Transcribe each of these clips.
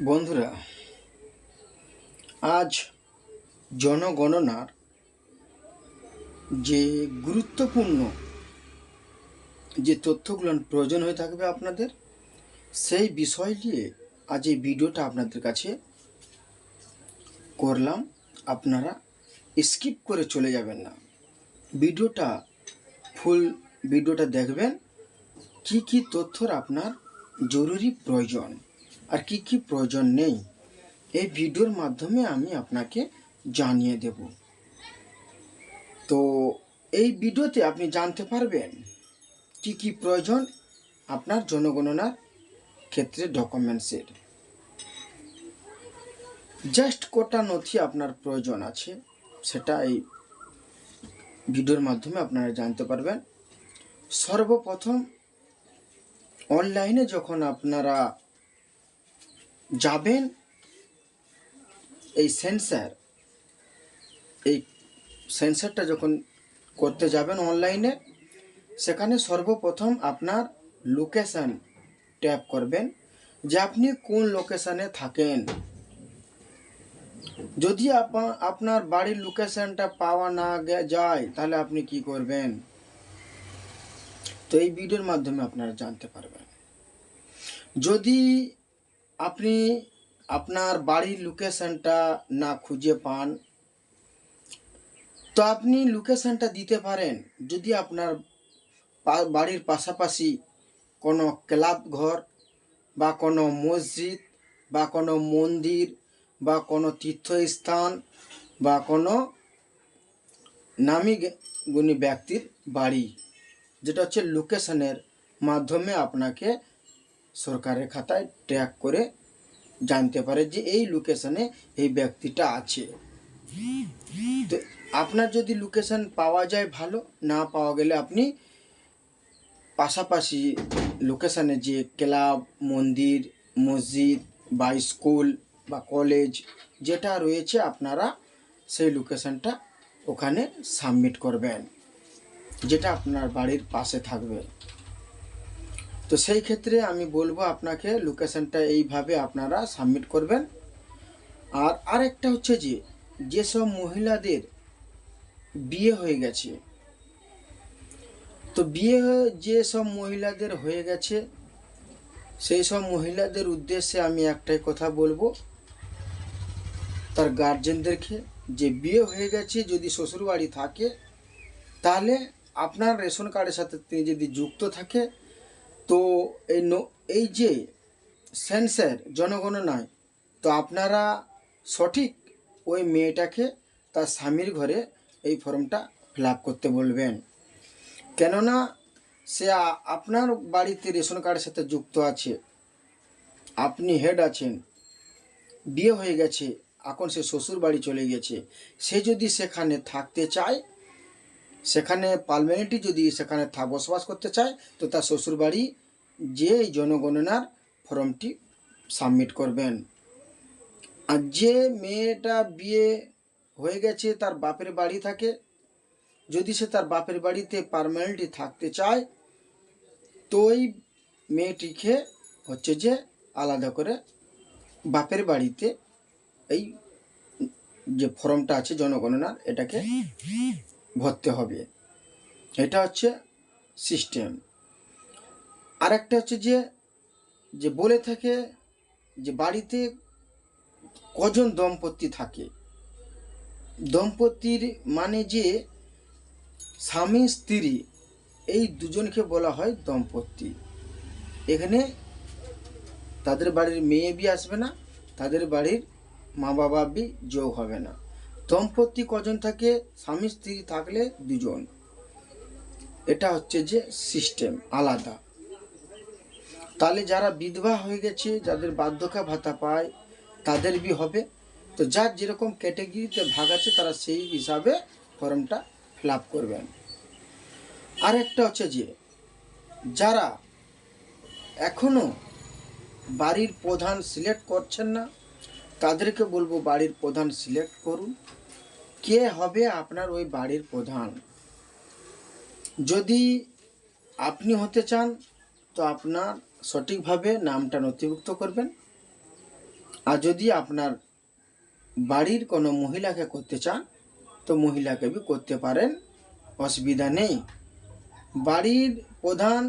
বন্ধুরা, আজ জনগণনার যে গুরুত্বপূর্ণ যে তথ্যগুলো প্রয়োজন হয়ে থাকবে আপনাদের, সেই বিষয় নিয়ে আজ এই ভিডিওটা আপনাদের কাছে করলাম। আপনারা স্কিপ করে চলে যাবেন না, ভিডিওটা ফুল ভিডিওটা দেখবেন। কি কি তথ্যর আপনার জরুরি প্রয়োজন আর কি কি প্রয়োজন নেই, এই ভিডিওর মাধ্যমে আমি আপনাকে জানিয়ে দেব। তো এই ভিডিওতে আপনি জানতে পারবেন কি কি প্রয়োজন আপনার জনগণনার ক্ষেত্রে ডকুমেন্টসের। জাস্ট কটা নথি আপনার প্রয়োজন আছে, সেটা এই ভিডিওর মাধ্যমে আপনারা জানতে পারবেন। সর্বপ্রথম, অনলাইনে যখন আপনারা যাবেন এই সেন্সারটা যখন করতে যাবেন অনলাইনে, সেখানে সর্বপ্রথম আপনার লোকেশান ট্যাপ করবেন যে আপনি কোন লোকেশানে থাকেন। যদি আপনার বাড়ির লোকেশানটা পাওয়া না যায়, তাহলে আপনি কি করবেন, তো এই ভিডিওর মাধ্যমে আপনারা জানতে পারবেন। যদি আপনি আপনার বাড়ির লোকেশানটা না খুঁজে পান, তো আপনি লোকেশানটা দিতে পারেন। যদি আপনার বাড়ির পাশাপাশি কোনো ক্লাব ঘর বা কোনো মসজিদ বা কোনো মন্দির বা কোনো তীর্থস্থান বা কোনো নামি গুণী ব্যক্তির বাড়ি, যেটা হচ্ছে লোকেশনের মাধ্যমে আপনাকে সরকারের খাতায় ট্র্যাক করে জানতে পারে যে এই লোকেশনে এই ব্যক্তিটা আছে। তো আপনার যদি লোকেশন পাওয়া যায় ভালো, না পাওয়া গেলে আপনি পাশাপাশি লোকেশানে যে ক্লাব, মন্দির, মসজিদ বা স্কুল বা কলেজ যেটা রয়েছে, আপনারা সেই লোকেশানটা ওখানে সাবমিট করবেন, যেটা আপনার বাড়ির পাশে থাকবে। তো সেই ক্ষেত্রে আমি বলবো আপনাকে লোকেশানটা এইভাবে আপনারা সাবমিট করবেন। আর আরেকটা হচ্ছে যেসব মহিলাদের বিয়ে হয়ে গেছে, তো বিয়ে যেসব মহিলাদের হয়ে গেছে, সেই সব মহিলাদের উদ্দেশ্যে আমি একটাই কথা বলবো তার গার্জেনদেরকে, যে বিয়ে হয়ে গেছে যদি শ্বশুরবাড়ি থাকে, তাহলে আপনার রেশন কার্ডের সাথে তিনি যদি যুক্ত থাকে, তো এই যে সেন্সার জনগণনায়, তো আপনারা সঠিক ওই মেয়েটাকে তার স্বামীর ঘরে এই ফর্মটা ফিল আপ করতে বলবেন। কেননা সে আপনার বাড়িতে রেশন কার্ডের সাথে যুক্ত আছে, আপনি হেড আছেন, বিয়ে হয়ে গেছে, এখন সে শ্বশুর বাড়ি চলে গেছে, সে যদি সেখানে থাকতে চায়, সেখানে পার্মানেন্টলি যদি সেখানে বসবাস করতে চায়, তো তার শ্বশুর বাড়ি যে এই জনগণনার ফর্মটি সাবমিট করবেন। আর যে মেয়েটা বিয়ে হয়ে গেছে তার বাপের বাড়ি থাকে, যদি সে তার বাপের বাড়িতে পার্মানেন্টলি থাকতে চায়, তো ওই মেয়েটিকে হচ্ছে যে আলাদা করে বাপের বাড়িতে এই যে ফর্মটা আছে জনগণনার, এটাকে ভরতে হবে। এটা হচ্ছে সিস্টেম। আর একটা হচ্ছে যে বলে থাকে যে বাড়িতে কজন দম্পতি থাকে। দম্পতির মানে যে স্বামী স্ত্রী, এই দুজনকে বলা হয় দম্পতি। এখানে তাদের বাড়ির মেয়ে বি আসবে না, তাদের বাড়ির মা বাবা বি যোগ হবে না। দম্পতি কজন থাকে, স্বামী স্ত্রী থাকলে দুজন। এটা হচ্ছে যে সিস্টেম আলাদা। তাহলে যারা বিধবা হয়ে গেছে, যাদের বার্ধক্য ভাতা পায়, তাদের বি হবে। তো যার যেরকম ক্যাটেগরিতে ভাগ আছে, তারা সেই হিসাবে ফর্মটা ফিল আপ করবেন। আর একটা হচ্ছে যারা এখনও বাড়ির প্রধান সিলেক্ট করছেন না, তাদেরকে বলবো বাড়ির প্রধান সিলেক্ট করুন। কে হবে আপনার ওই বাড়ির প্রধান? যদি আপনি হতে চান, তো আপনার সঠিকভাবে নামটা নথিভুক্ত করবেন। আর যদি আপনার বাড়ির কোনো মহিলাকে করতে চান তো মহিলাকে भी করতে পারেন, অসুবিধা নেই। বাড়ির প্রধান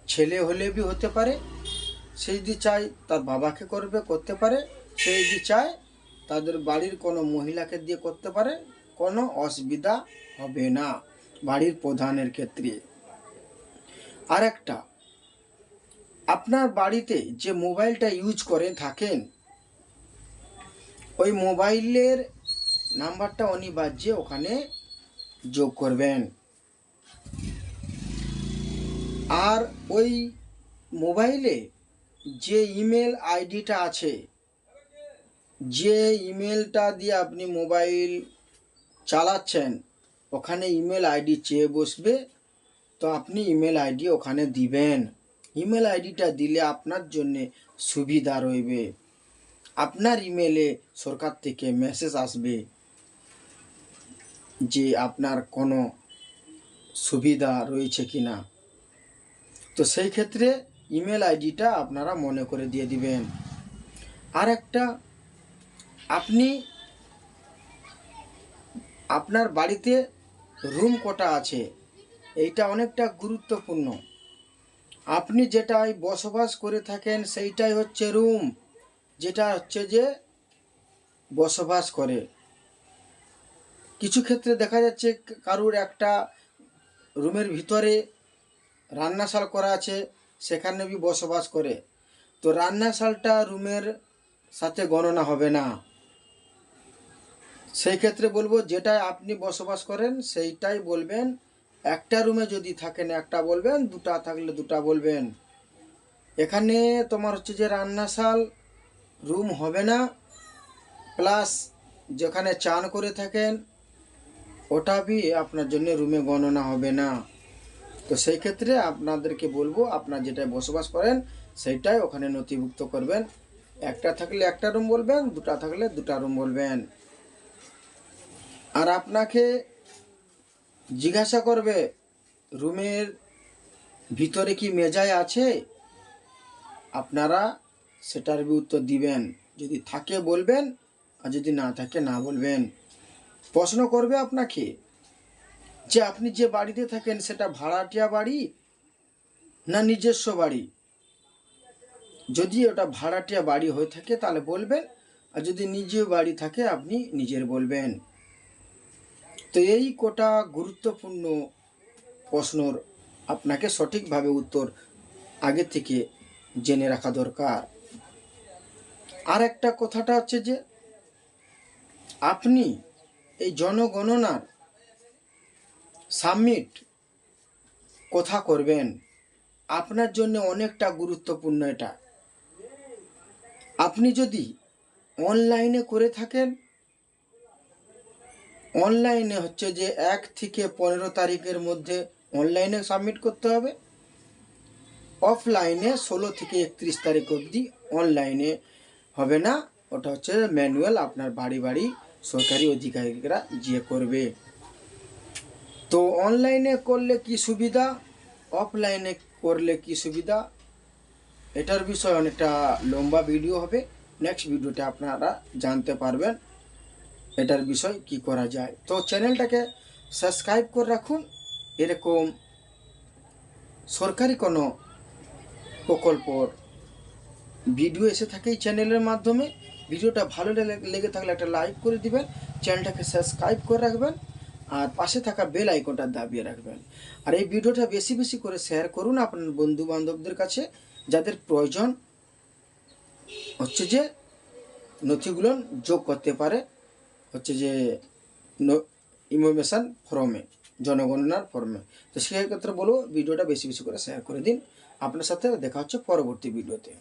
ছেলে হলে भी হতে পারে, সে যদি চায় তার বাবাকে করতে পারে, সে যদি চায় তাদের বাড়ির কোনো মহিলাকে দিয়ে করতে পারে, কোনো অসুবিধা হবে না বাড়ির প্রধানের ক্ষেত্রে। আর একটা, আপনার বাড়িতে যে মোবাইলটা ইউজ করে থাকেন ওই মোবাইলের নাম্বারটা অনিবার্য ওখানে যোগ করবেন। আর ওই মোবাইলে যে ইমেল আইডিটা আছে, যে ইমেলটা দিয়ে আপনি মোবাইল চালাচ্ছেন ওখানে ইমেল আইডি চেয়ে বসবে, তো আপনি ইমেল আইডি ওখানে দিবেন। ইমেল আইডিটা দিলে আপনার জন্য সুবিধা রইবে। আপনার ইমেলে সরকার থেকে মেসেজ আসবে যে আপনার কোনো সুবিধা রয়েছে কিনা, তো সেই ক্ষেত্রে ইমেল আইডিটা আপনারা মনে করে দিয়ে দিবেন। আর একটা, আপনি আপনার বাড়িতে রুম কটা আছে এইটা অনেকটা গুরুত্বপূর্ণ। আপনি যেটাই বসবাস করে থাকেন সেইটাই হচ্ছে রুম, যেটা হচ্ছে যে বসবাস করে। কিছু ক্ষেত্রে দেখা যাচ্ছে কারুর একটা রুমের ভিতরে রান্নাশাল করা আছে, সেখানে भी বসবাস করে, তো রান্নাশালটা রুমের সাথে গণনা হবে না। সেই ক্ষেত্রে বলবো যেটা আপনি বসবাস করেন সেইটাই বলবেন। একটা রুমে যদি থাকেন একটা বলবেন, দুটা থাকলে দুটা বলবেন। এখানে তোমার হচ্ছে যে রান্নাশাল রুম হবে না, প্লাস যেখানে চান করে থাকেন ওটা भी আপনার জন্য রুমে গণনা হবে না। তো সেই ক্ষেত্রে আপনাদেরকে বলবো আপনার যেটা বসবাস করেন সেইটাই ওখানে নথিভুক্ত করবেন। একটা থাকলে একটা রুম বলবেন, দুটা থাকলে দুটা রুম বলবেন। আর আপনাকে জিজ্ঞাসা করবে রুমের ভিতরে কি মেজায় আছে, আপনারা সেটার भी উত্তর দিবেন। যদি থাকে বলবেন, আর যদি না থাকে না বলবেন। প্রশ্ন করবে আপনাকে যে আপনি যে বাড়িতে থাকেন সেটা ভাড়াটিয়া বাড়ি না নিজস্ব বাড়ি। যদি ওটা ভাড়াটিয়া বাড়ি হয়ে থাকে তাহলে বলবেন, আর যদি নিজের বাড়ি থাকে আপনি নিজের বলবেন। তো এই কটা গুরুত্বপূর্ণ প্রশ্নর আপনাকে সঠিকভাবে উত্তর আগে থেকে জেনে রাখা দরকার। আর একটা কথাটা হচ্ছে যে আপনি এই জনগণনার সাবমিট কোথা করবেন, আপনার জন্য অনেকটা গুরুত্বপূর্ণ এটা। আপনি যদি অনলাইনে করে থাকেন, অনলাইনে হচ্ছে যে 1 থেকে 15 তারিখের মধ্যে অনলাইনে সাবমিট করতে হবে। অফলাইনে 16 থেকে 31 তারিখ অবধি অনলাইনে হবে না, ওটা হচ্ছে ম্যানুয়াল আপনার বাড়ি বাড়ি সরকারি অধিকারীরা যে করবে। তো অনলাইনে করলে কি সুবিধা, অফলাইনে করলে কি সুবিধা, এটার বিষয় অনেকটা লম্বা ভিডিও হবে। নেক্সট ভিডিওতে আপনারা জানতে পারবেন এটার বিষয় কি করা যায়। তো চ্যানেলটাকে সাবস্ক্রাইব করে রাখুন। এরকম সরকারি কোনো প্রকল্পর ভিডিও এসে থাকে এই চ্যানেলের মাধ্যমে। ভিডিওটা ভালো লেগে থাকলে একটা লাইক করে দিবেন, চ্যানেলটাকে সাবস্ক্রাইব করে রাখবেন, আর পাশে থাকা বেল আইকনটা দাবিয়ে রাখবেন। আর এই ভিডিওটা বেশি বেশি করে শেয়ার করুন আপনার বন্ধু বান্ধবদের কাছে, যাদের প্রয়োজন হচ্ছে যে নথিগুলো যোগ করতে পারে হচ্ছে যে ইনফরমেশান ফর্মে, জনগণনার ফর্মে। তো সেক্ষেত্রে বলবো ভিডিওটা বেশি বেশি করে শেয়ার করে দিন। আপনার সাথে দেখা হচ্ছে পরবর্তী ভিডিওতে।